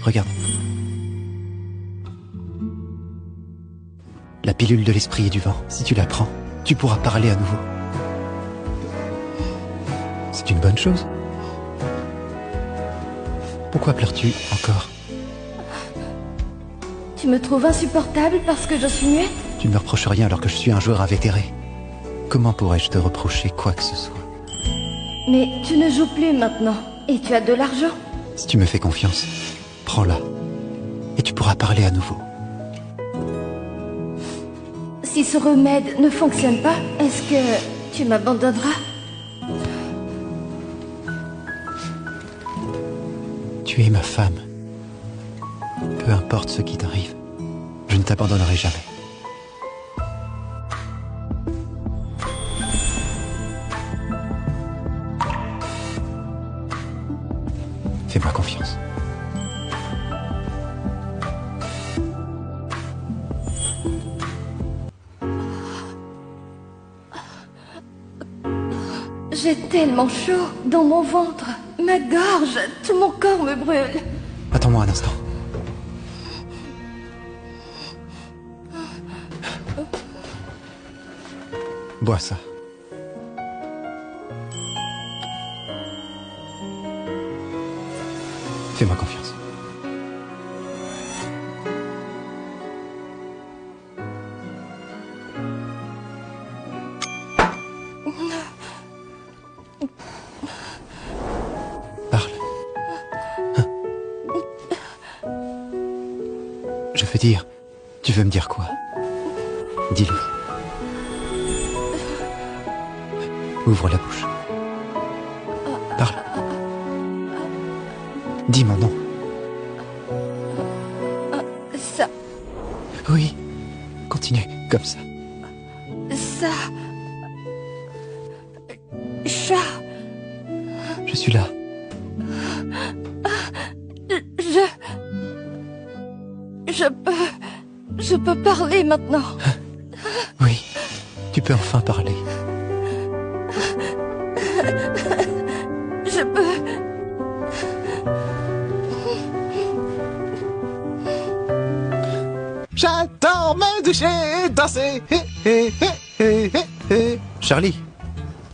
Regarde. La pilule de l'esprit et du vent, si tu la prends, tu pourras parler à nouveau. C'est une bonne chose. Pourquoi pleures-tu encore? Tu me trouves insupportable parce que je suis muette? Tu ne me reproches rien alors que je suis un joueur invétéré. Comment pourrais-je te reprocher quoi que ce soit? Mais tu ne joues plus maintenant, et tu as de l'argent. Si tu me fais confiance, prends-la, et tu pourras parler à nouveau. Si ce remède ne fonctionne pas, est-ce que tu m'abandonneras? Tu es ma femme. Peu importe ce qui t'arrive, je ne t'abandonnerai jamais. Fais-moi confiance. J'ai tellement chaud dans mon ventre, ma gorge, tout mon corps me brûle. Attends-moi un instant. Bois ça. Fais-moi confiance. Parle. Je veux dire, tu veux me dire quoi? Dis-le. Ouvre la bouche. Parle. Dis mon nom. Ça, Oui. Continue, comme ça. ça... Chat, Je suis là. Je peux parler maintenant. Oui. Tu peux enfin parler. Je peux... J'adore me doucher, danser. Charlie,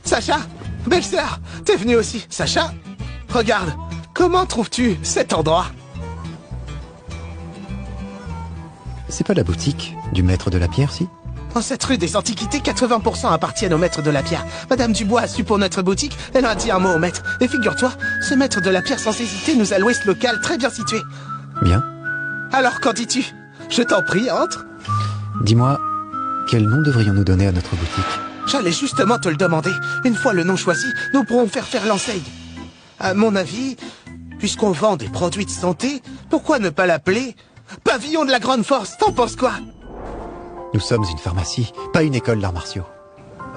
Sacha, belle-sœur, t'es venue aussi. Sacha, regarde, comment trouves-tu cet endroit? c'est pas la boutique du maître de la pierre, si? En cette rue des Antiquités, 80% appartiennent au maître de la pierre. Madame Dubois a su pour notre boutique, elle a dit un mot au maître. Et figure-toi, ce maître de la pierre sans hésiter nous a loué ce local très bien situé. Bien. Alors qu'en dis-tu? Je t'en prie, entre. Dis-moi, quel nom devrions-nous donner à notre boutique? J'allais justement te le demander. Une fois le nom choisi, nous pourrons faire l'enseigne. À mon avis, puisqu'on vend des produits de santé, pourquoi ne pas l'appeler Pavillon de la Grande Force? T'en penses quoi? Nous sommes une pharmacie, pas une école d'arts martiaux.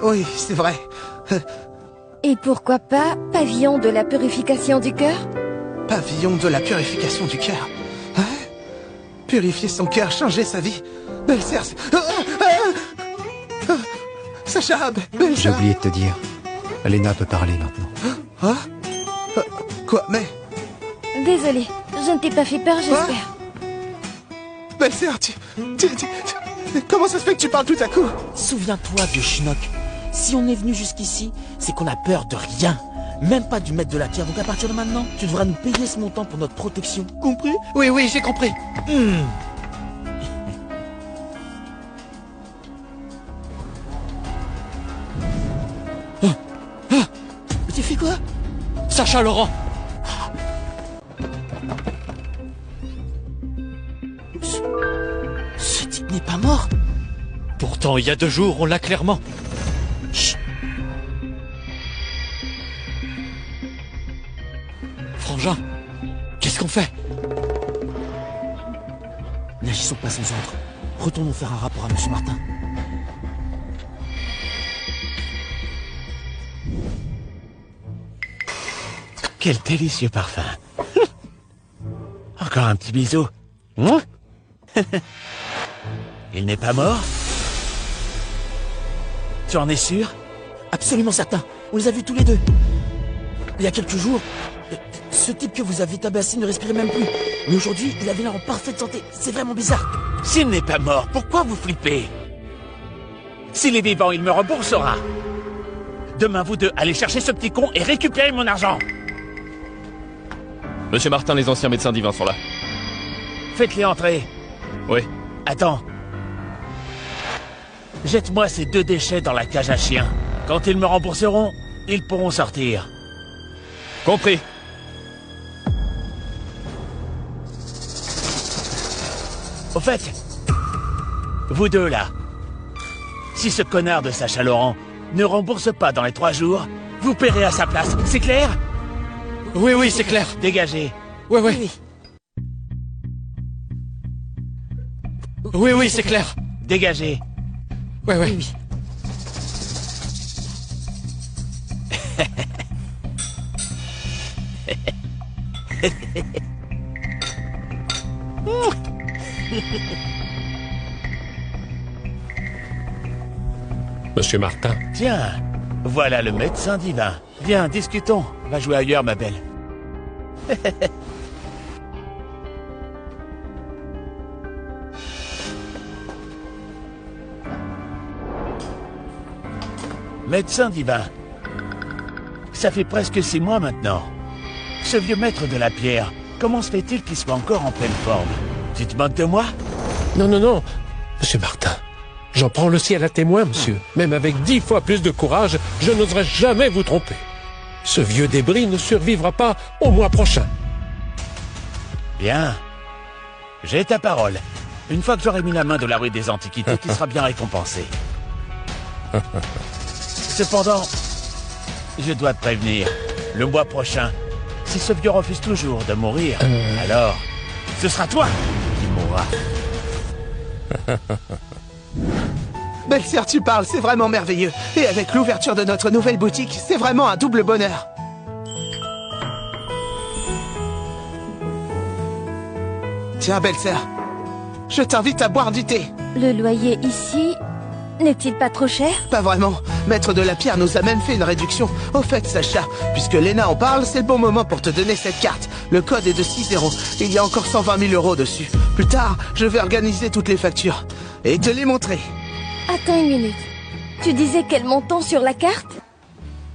Oui, c'est vrai. Et pourquoi pas pavillon de la purification du cœur? Pavillon de la purification du cœur. Hein? Purifier son cœur, changer sa vie. Belle-sœur, Sacha, J'ai belle-sœur. oublié de te dire, Lena peut parler maintenant. Hein? Quoi, mais... Désolée, je ne t'ai pas fait peur, j'espère. Belle-sœur, comment ça se fait que tu parles tout à coup? Souviens-toi, vieux schnock. Si on est venu jusqu'ici, c'est qu'on a peur de rien. Même pas du maître de la pierre. Donc à partir de maintenant, tu devras nous payer ce montant pour notre protection. Compris? Oui, j'ai compris. Mais tu fais quoi? Sacha Laurent! Ce type n'est pas mort. Pourtant, il y a 2 jours, on l'a clairement. Chut. Frangin, qu'est-ce qu'on fait? N'agissons pas sans ordre. Retournons faire un rapport à Monsieur Martin. Quel délicieux parfum. Encore un petit bisou. Mouah. Il n'est pas mort? Tu en es sûr? Absolument certain. On les a vus tous les deux. Il y a quelques jours, Ce type que vous avez tabassé ne respirait même plus. Mais aujourd'hui, il avait l'air en parfaite santé. C'est vraiment bizarre. S'il n'est pas mort, pourquoi vous flippez? S'il est vivant, il me remboursera. Demain, vous deux, allez chercher ce petit con et récupérez mon argent. Monsieur Martin, les anciens médecins divins sont là. Faites-les entrer. Oui. Attends. Jette-moi ces 2 déchets dans la cage à chiens. Quand ils me rembourseront, ils pourront sortir. Compris. Au fait, vous deux là, si ce connard de Sacha Laurent ne rembourse pas dans les 3 jours, vous paierez à sa place, c'est clair? Oui, oui, c'est clair. Dégagez. Ouais, ouais. Oui, oui, c'est clair. Dégagez. Ouais, ouais. Monsieur Martin. Tiens, voilà le médecin divin. Viens, discutons. Va jouer ailleurs, ma belle. Médecin divin. Ça fait presque 6 mois maintenant. Ce vieux maître de la pierre, comment se fait-il qu'il soit encore en pleine forme? Tu te moques de moi? Non, non, non. Monsieur Martin. J'en prends le ciel à témoin, monsieur. Même avec 10 fois plus de courage, je n'oserais jamais vous tromper. Ce vieux débris ne survivra pas au mois prochain. Bien. J'ai ta parole. Une fois que j'aurai mis la main de la rue des Antiquités, tu seras bien récompensé. Cependant, je dois te prévenir. Le mois prochain, si ce vieux refuse toujours de mourir, alors, ce sera toi qui mourras. Belle-sœur, tu parles, c'est vraiment merveilleux. Et avec l'ouverture de notre nouvelle boutique, c'est vraiment un double bonheur. Tiens, belle-sœur, je t'invite à boire du thé. Le loyer ici n'est-il pas trop cher? Pas vraiment. Maître de la Pierre nous a même fait une réduction. Au fait, Sacha, puisque Léna en parle, c'est le bon moment pour te donner cette carte. Le code est de 6-0. Il y a encore 120 000 euros dessus. Plus tard, je vais organiser toutes les factures et te les montrer. Attends une minute. Tu disais quel montant sur la carte?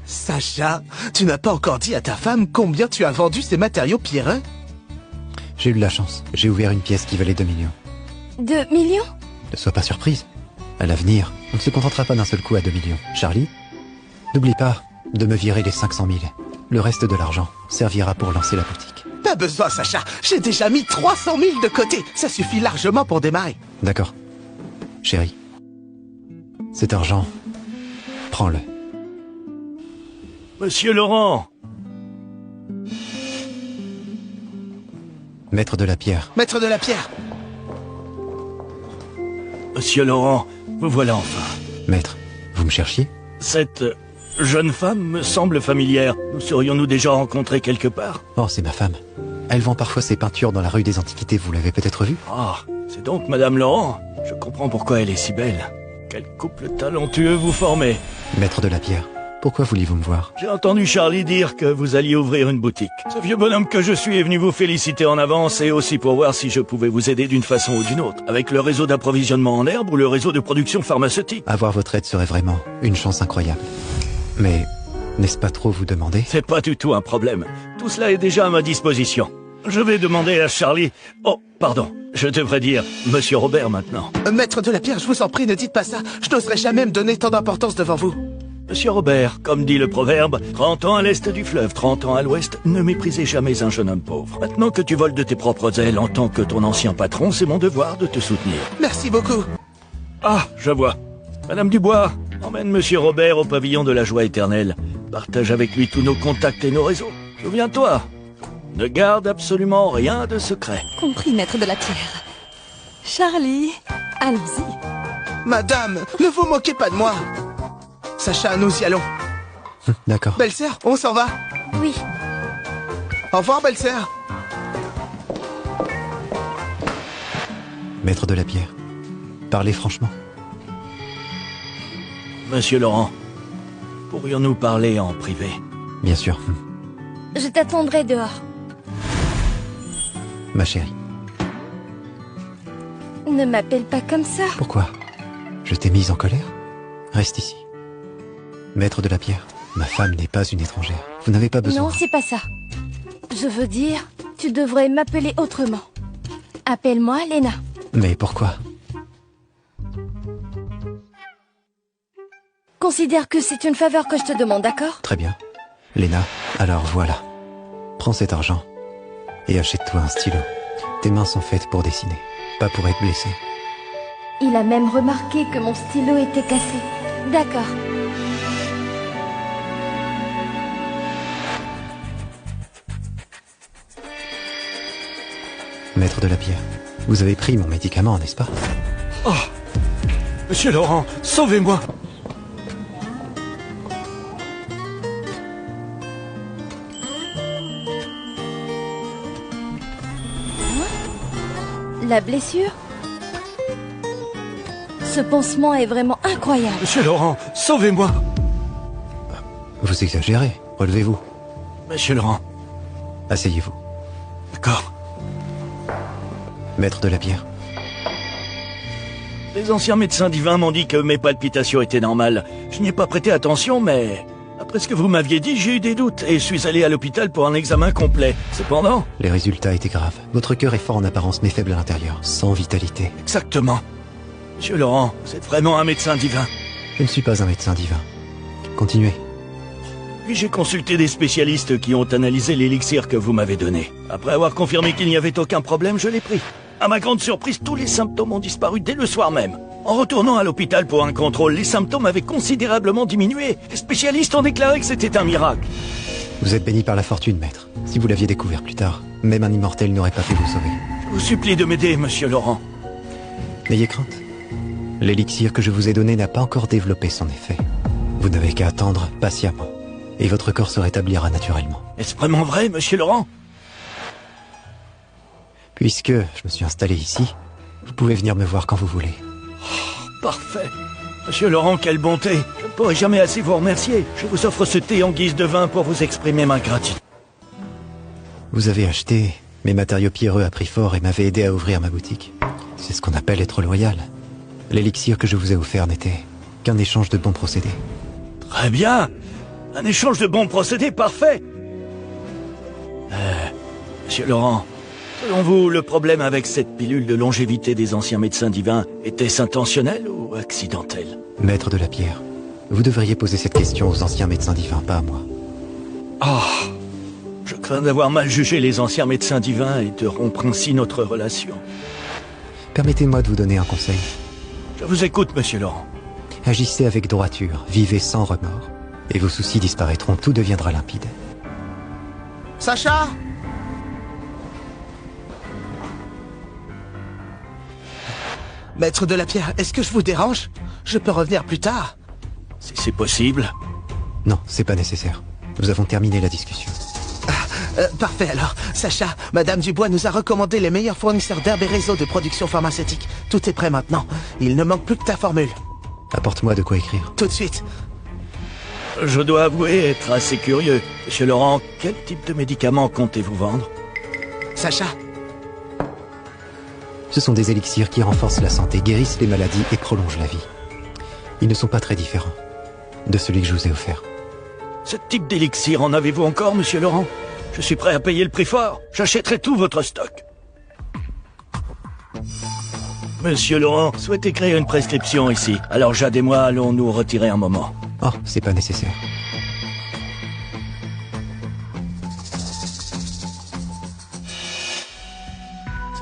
Sacha, tu n'as pas encore dit à ta femme combien tu as vendu ces matériaux pierreux? J'ai eu de la chance. J'ai ouvert une pièce qui valait 2 millions. 2 millions? Ne sois pas surprise. À l'avenir, on ne se contentera pas d'un seul coup à 2 millions. Charlie, n'oublie pas de me virer les 500 000. Le reste de l'argent servira pour lancer la boutique. Pas besoin, Sacha. J'ai déjà mis 300 000 de côté. Ça suffit largement pour démarrer. D'accord. Chérie, cet argent, prends-le. Monsieur Laurent! Maître de la Pierre. Maître de la Pierre. Monsieur Laurent, vous voilà enfin. Maître, vous me cherchiez? Cette jeune femme me semble familière. Nous serions-nous déjà rencontrés quelque part? Oh, c'est ma femme. Elle vend parfois ses peintures dans la rue des Antiquités, vous l'avez peut-être vue? Ah, c'est donc Madame Laurent. Je comprends pourquoi elle est si belle. Quel couple talentueux vous formez. Maître de la Pierre, pourquoi vouliez-vous me voir? J'ai entendu Charlie dire que vous alliez ouvrir une boutique. Ce vieux bonhomme que je suis est venu vous féliciter en avance et aussi pour voir si je pouvais vous aider d'une façon ou d'une autre. Avec le réseau d'approvisionnement en herbe ou le réseau de production pharmaceutique. Avoir votre aide serait vraiment une chance incroyable. Mais, n'est-ce pas trop vous demander? C'est pas du tout un problème. Tout cela est déjà à ma disposition. Je vais demander à Charlie... Oh, pardon. Je devrais dire Monsieur Robert maintenant. Maître de la Pierre, je vous en prie, ne dites pas ça. Je n'oserais jamais me donner tant d'importance devant vous. Monsieur Robert, comme dit le proverbe, 30 ans à l'est du fleuve, 30 ans à l'ouest, ne méprisez jamais un jeune homme pauvre. Maintenant que tu voles de tes propres ailes en tant que ton ancien patron, c'est mon devoir de te soutenir. Merci beaucoup. Ah, je vois. Madame Dubois, emmène Monsieur Robert au pavillon de la joie éternelle. Partage avec lui tous nos contacts et nos réseaux. Souviens-toi, ne garde absolument rien de secret. Compris, maître de la Pierre. Charlie, allons-y. Madame, ne vous moquez pas de moi. Sacha, nous y allons. D'accord. Belle-sœur, on s'en va. Oui. Au revoir, belle-sœur. Maître de la Pierre, parlez franchement. Monsieur Laurent, pourrions-nous parler en privé? Bien sûr. Je t'attendrai dehors. ma chérie. Ne m'appelle pas comme ça. Pourquoi? Je t'ai mise en colère? Reste ici. Maître de la pierre, ma femme n'est pas une étrangère. Vous n'avez pas besoin... Non, c'est pas ça. Je veux dire, tu devrais m'appeler autrement. Appelle-moi Lena. Mais pourquoi? Considère que c'est une faveur que je te demande, d'accord? Très bien. Lena, alors voilà. Prends cet argent et achète-toi un stylo. Tes mains sont faites pour dessiner, pas pour être blessé. Il a même remarqué que mon stylo était cassé. D'accord. Maître de la pierre, vous avez pris mon médicament, n'est-ce pas? Oh! Monsieur Laurent, sauvez-moi! La blessure? Ce pansement est vraiment incroyable. Monsieur Laurent, sauvez-moi! Vous exagérez. Relevez-vous. Monsieur Laurent. Asseyez-vous. D'accord. Maître de la pierre. Les anciens médecins divins m'ont dit que mes palpitations étaient normales. Je n'y ai pas prêté attention, mais... Après ce que vous m'aviez dit, j'ai eu des doutes et suis allé à l'hôpital pour un examen complet. Cependant... Les résultats étaient graves. Votre cœur est fort en apparence mais faible à l'intérieur, sans vitalité. Exactement. Monsieur Laurent, vous êtes vraiment un médecin divin. Je ne suis pas un médecin divin. Continuez. Puis j'ai consulté des spécialistes qui ont analysé l'élixir que vous m'avez donné. Après avoir confirmé qu'il n'y avait aucun problème, je l'ai pris. À ma grande surprise, tous les symptômes ont disparu dès le soir même. En retournant à l'hôpital pour un contrôle, les symptômes avaient considérablement diminué. Les spécialistes ont déclaré que c'était un miracle. Vous êtes béni par la fortune, maître. Si vous l'aviez découvert plus tard, même un immortel n'aurait pas pu vous sauver. Je vous supplie de m'aider, monsieur Laurent. N'ayez crainte. L'élixir que je vous ai donné n'a pas encore développé son effet. Vous n'avez qu'à attendre patiemment, et votre corps se rétablira naturellement. Est-ce vraiment vrai, monsieur Laurent? Puisque je me suis installé ici, vous pouvez venir me voir quand vous voulez. Oh, parfait. Monsieur Laurent, quelle bonté. Je ne pourrai jamais assez vous remercier. Je vous offre ce thé en guise de vin pour vous exprimer ma gratitude. Vous avez acheté mes matériaux pierreux à prix fort et m'avez aidé à ouvrir ma boutique. C'est ce qu'on appelle être loyal. L'élixir que je vous ai offert n'était qu'un échange de bons procédés. Très bien. Un échange de bons procédés, parfait. Monsieur Laurent, selon vous, le problème avec cette pilule de longévité des anciens médecins divins était-ce intentionnel ou accidentel? Maître de la pierre, vous devriez poser cette question aux anciens médecins divins, pas à moi. Oh, je crains d'avoir mal jugé les anciens médecins divins et de rompre ainsi notre relation. Permettez-moi de vous donner un conseil. Je vous écoute, monsieur Laurent. Agissez avec droiture, vivez sans remords, et vos soucis disparaîtront, tout deviendra limpide. Sacha? Maître de la pierre, est-ce que je vous dérange? Je peux revenir plus tard. Si c'est possible. Non, c'est pas nécessaire. Nous avons terminé la discussion. Parfait alors. Sacha, Madame Dubois nous a recommandé les meilleurs fournisseurs d'herbes et réseaux de production pharmaceutique. Tout est prêt maintenant. Il ne manque plus que ta formule. Apporte-moi de quoi écrire. Tout de suite. Je dois avouer être assez curieux. Monsieur Laurent, quel type de médicaments comptez-vous vendre? Sacha. Ce sont des élixirs qui renforcent la santé, guérissent les maladies et prolongent la vie. Ils ne sont pas très différents de celui que je vous ai offert. Ce type d'élixir, en avez-vous encore, monsieur Laurent? Je suis prêt à payer le prix fort. J'achèterai tout votre stock. Monsieur Laurent, souhaitez créer une prescription ici. Alors Jade et moi allons nous retirer un moment. Oh, c'est pas nécessaire.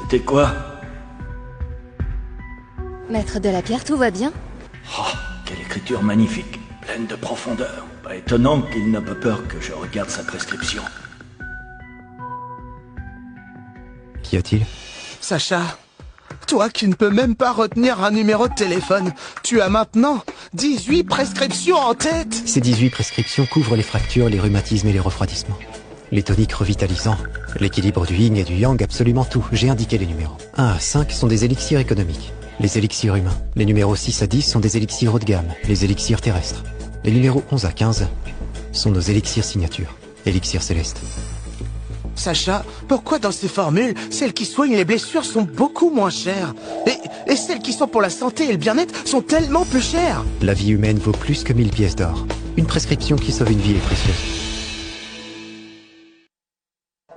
C'était quoi? Maître de la pierre, tout va bien? Oh, quelle écriture magnifique, pleine de profondeur. Pas étonnant qu'il n'a pas peur que je regarde sa prescription. Qu'y a-t-il? Sacha, toi qui ne peux même pas retenir un numéro de téléphone, tu as maintenant 18 prescriptions en tête. Ces 18 prescriptions couvrent les fractures, les rhumatismes et les refroidissements. Les toniques revitalisants, l'équilibre du yin et du yang, absolument tout. J'ai indiqué les numéros. 1 à 5 sont des élixirs économiques. Les élixirs humains. Les numéros 6 à 10 sont des élixirs haut de gamme, les élixirs terrestres. Les numéros 11 à 15 sont nos élixirs signature, élixirs célestes. Sacha, pourquoi dans ces formules, celles qui soignent les blessures sont beaucoup moins chères et celles qui sont pour la santé et le bien-être sont tellement plus chères? La vie humaine vaut plus que 1000 pièces d'or. Une prescription qui sauve une vie est précieuse.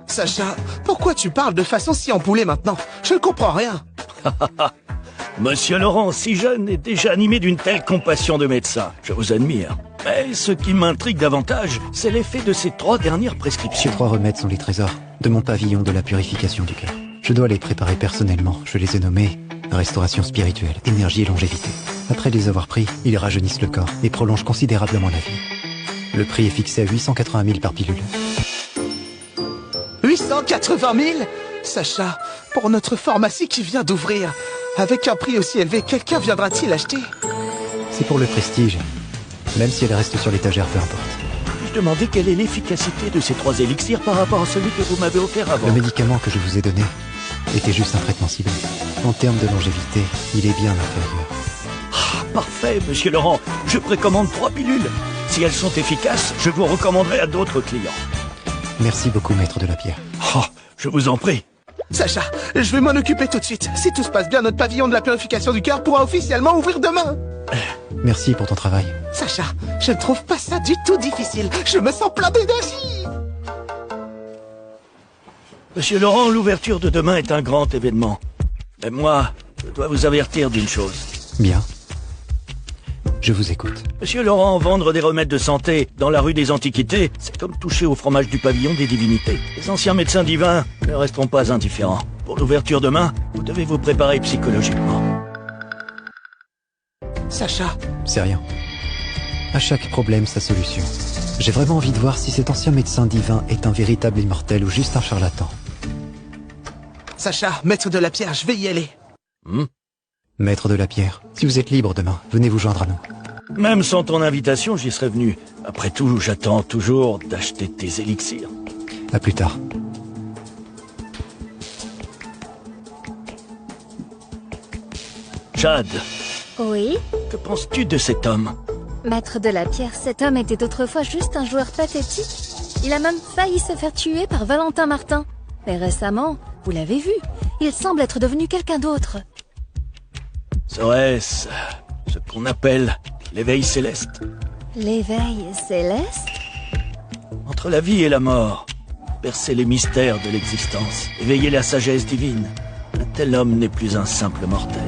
Sacha, pourquoi tu parles de façon si empoulée maintenant? Je ne comprends rien. Monsieur Laurent, si jeune et déjà animé d'une telle compassion de médecin, je vous admire. Mais ce qui m'intrigue davantage, c'est l'effet de ces 3 dernières prescriptions. Ces 3 remèdes sont les trésors de mon pavillon de la purification du cœur. Je dois les préparer personnellement. Je les ai nommés restauration spirituelle, énergie et longévité. Après les avoir pris, ils rajeunissent le corps et prolongent considérablement la vie. Le prix est fixé à 880 000 par pilule. 880 000? Sacha, pour notre pharmacie qui vient d'ouvrir, avec un prix aussi élevé, quelqu'un viendra-t-il acheter? C'est pour le prestige. Même si elle reste sur l'étagère, peu importe. Je demandais quelle est l'efficacité de ces 3 élixirs par rapport à celui que vous m'avez offert avant. Le médicament que je vous ai donné était juste un traitement ciblé. En termes de longévité, il est bien inférieur. Ah, parfait, monsieur Laurent. Je précommande 3 pilules. Si elles sont efficaces, je vous recommanderai à d'autres clients. Merci beaucoup, maître de la pierre. Oh, je vous en prie. Sacha, je vais m'en occuper tout de suite. Si tout se passe bien, notre pavillon de la purification du cœur pourra officiellement ouvrir demain. Merci pour ton travail. Sacha, je ne trouve pas ça du tout difficile. Je me sens plein d'énergie. Monsieur Laurent, l'ouverture de demain est un grand événement. Mais moi, je dois vous avertir d'une chose. Bien. Je vous écoute. Monsieur Laurent, vendre des remèdes de santé dans la rue des Antiquités, c'est comme toucher au fromage du pavillon des divinités. Les anciens médecins divins ne resteront pas indifférents. Pour l'ouverture demain, vous devez vous préparer psychologiquement. Sacha. C'est rien. À chaque problème, sa solution. J'ai vraiment envie de voir si cet ancien médecin divin est un véritable immortel ou juste un charlatan. Sacha, maître de la pierre, je vais y aller. Maître de la pierre, si vous êtes libre demain, venez vous joindre à nous. Même sans ton invitation, j'y serais venu. Après tout, j'attends toujours d'acheter tes élixirs. À plus tard. Jade, Oui, que penses-tu de cet homme? maître de la pierre, cet homme était autrefois juste un joueur pathétique. Il a même failli se faire tuer par Valentin Martin. Mais récemment, vous l'avez vu, il semble être devenu quelqu'un d'autre. Serait-ce ce qu'on appelle l'éveil céleste? L'éveil céleste? Entre la vie et la mort, percer les mystères de l'existence, éveiller la sagesse divine, un tel homme n'est plus un simple mortel.